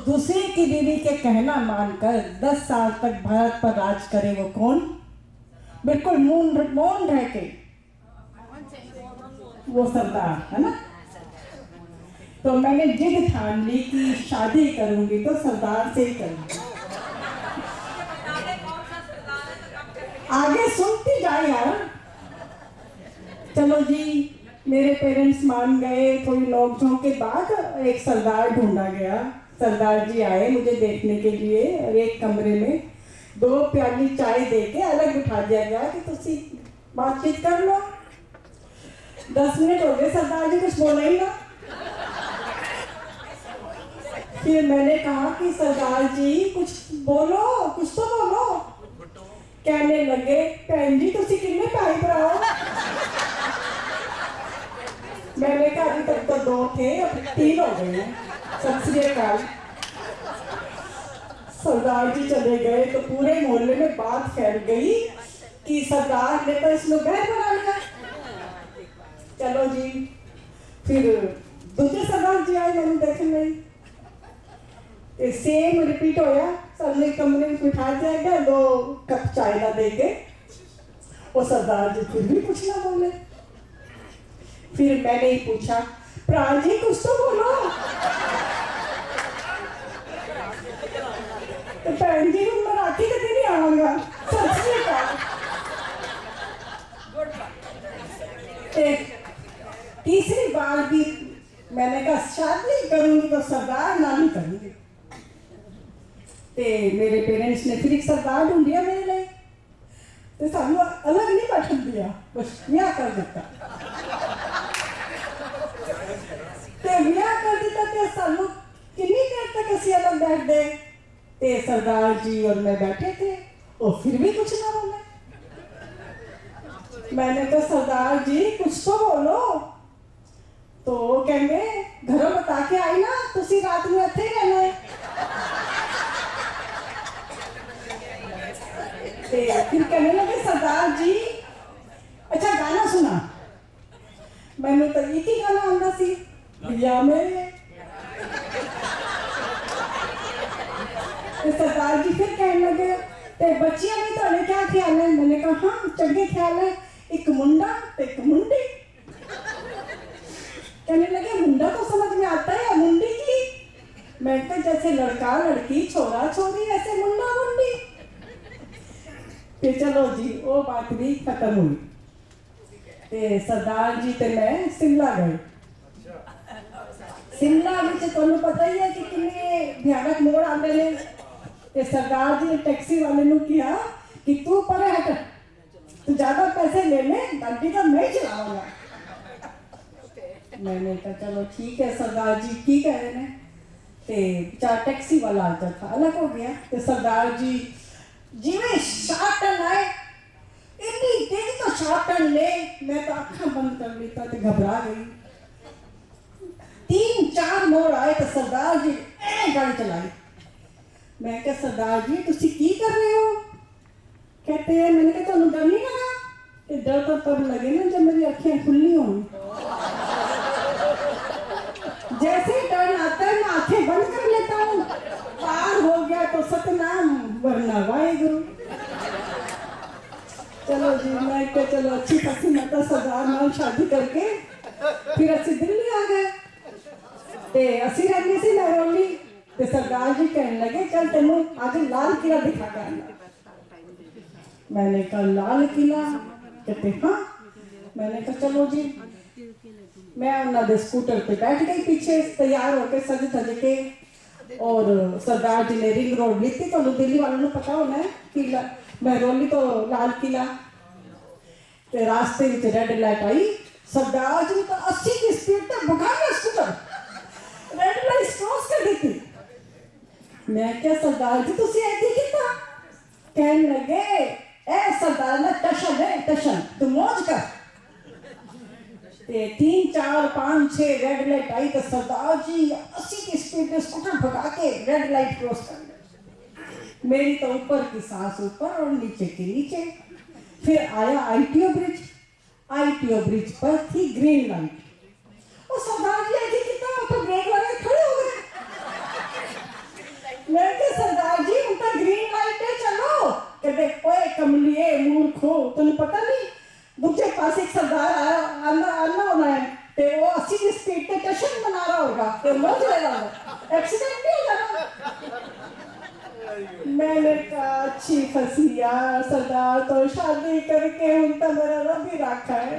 दूसरे की बीवी के कहना मानकर 10 साल तक भारत पर राज करे वो कौन? बिल्कुल मौन रह के, वो सरदार है ना। तो मैंने जिद ठान ली कि शादी करूंगी तो सरदार से ही करूंगी। आगे सुनती जाए यार। चलो जी, मेरे पेरेंट्स मान गए। थोड़ी नोकझोंक के बाद एक सरदार ढूंढा गया। सरदार जी आए मुझे देखने के लिए और एक कमरे में 2 प्याली चाय दे के अलग बिठा दिया गया कि तुसी बातचीत कर लो। 10 मिनट हो गए, सरदार जी कुछ बोला ही ना। फिर मैंने कहा कि सरदार जी कुछ बोलो, कुछ तो बोलो। कहने लगे, भैन जी तुसी कितने भाई भरा हो? मैंने कहा अभी तक तो 2 थे, अब 3 हो गए हैं। सत श्री अकाल। सरदार जी चले गए तो पूरे मोहल्ले में बात फैल गई कि सरदार ने तो इसमें बहन बना लिया। चलो जी, फिर दूसरे सरदार जी आए, मैंने देखने सेम रिपीट होया। सबने कमरे में बिठा दिया गया, 2 कप चाय ला दे के। वो सरदार जी फिर भी कुछ ना बोले। फिर मैंने ही पूछा, प्राण जी कुछ तो बोलो। तो बहन जी हम मराठी कभी नहीं आऊंगा। सत श्री अकाल। तीसरी बार भी मैंने कहा शादी करूंगी तो सरदार नानी करूंगी। मेरे पेरेंट्स ने फिर एक सरदार ढूंढ दिया मेरे लिए। तो सानू अलग नहीं बैठन दिया, बस ब्याह कर दिता। ब्याह कर दिता तो सानू कितनी देर तक असी अलग बैठ गए। सरदार जी और मैं बैठे थे और फिर भी कुछ ना बोले। मैंने कहा सरदार जी कुछ तो बोलो। तो कहेंगे घरों बता के आई ना, तुसी रात में इत्थे ही रहना है। फिर कहने लगे सरदार जी अच्छा गाना सुना। मैंने तो एक ही गाना आंदा सी, दिया मेरे। सरदार जी फिर कहने लगे बच्चियां भी तो क्या ख्याल है? मैंने कहा हाँ चंगे ख्याल है, एक मुंडा तो एक मुंडी। कहने लगे मुंडा तो समझ में आता है, मुंडी की? मैं तो जैसे लड़का लड़की छोरा छोरी ऐसे मुंडा मुंडी। चलो जी वो बात भी खत्म हुई। सरदार जी ते मैं शिमला गए। शिमला में तुहानू पता ही है कि कितने भयानक मोड़ आते हैं। सरदार जी ने टैक्सी वाले ने कहा कि तू परे हट, तू ज्यादा पैसे ले ले, गाड़ी का मैं चलाऊंगा। मैंने कहा चलो ठीक है सरदार जी की कह रहे हैं। चार टैक्सी वाला आता था अलग हो गया। तो सरदार जी जिਵੇਂ शार्ट टर्न आए, इतनी तेज तो शार्ट टर्न ले, मैं तो आंखें बंद कर लेता तो घबरा गई। 3-4 मोड़ आए तो सरदार जी गाड़ी चलाई। मैं क्या सरदार जी तुसी की कर रहे हो? कहते हैं, मैंने कहा तुहानू डर नहीं लगा? कि डर तो तब लगे ना जब मेरी आंखें खुली हों। जैसे ही टर्न आता है मैं आंखें बंद कर लेता हूँ। पार हो गया तो सतनाम वरना वाहेगुरु। चलो जी मैं क्या चलो अच्छी खासी माता सरदार नाल शादी करके फिर असी दिल्ली आ गए। असी रहते सी महरौली। सरदार जी कहने लगे चल तेनू आज लाल किला दिखा करना। मैंने कहा लाल किला? कहते हाँ। मैंने कहा चलो जी। मैं उन्होंने स्कूटर पे बैठ गई पीछे तैयार होके सज धज के। और सरदार जी ने रिंग रोड ली थी। तो दिल्ली वालों को पता होना है कि महरौली तो लाल किला। तो रास्ते में रेड लाइट आई। सरदार जी ने तो 80 की स्पीड तक भगाया स्कूटर, रेड लाइट क्रॉस कर दी थी। मैं क्या सरदार जी तुसी ऐसे कितना? कहने लगे ए सरदार ना टशन है टशन, तू मौज कर। 3, 4, 5, 6 रेड लाइट आई तो सरदार जी 80 की स्पीड में स्कूटर भगा के रेड लाइट क्रॉस कर दी। मेरी तो ऊपर की सांस ऊपर और नीचे की नीचे। फिर आया आईटीओ ब्रिज। आईटीओ ब्रिज पर थी ग्रीन लाइट। और सरदार जी ऐसे कितना तो ब्रेक लगा खड़े हो गए। हो तेन पता नहीं दूजे पास एक सरदार आया आना होना है ते वो 80 की स्पीड पे जश्न मना रहा होगा ते मर जाएगा एक्सीडेंट नहीं हो जाना। मैंने कहा अच्छी फसी यार सरदार तो शादी करके उनका मेरा रब ही रखा है।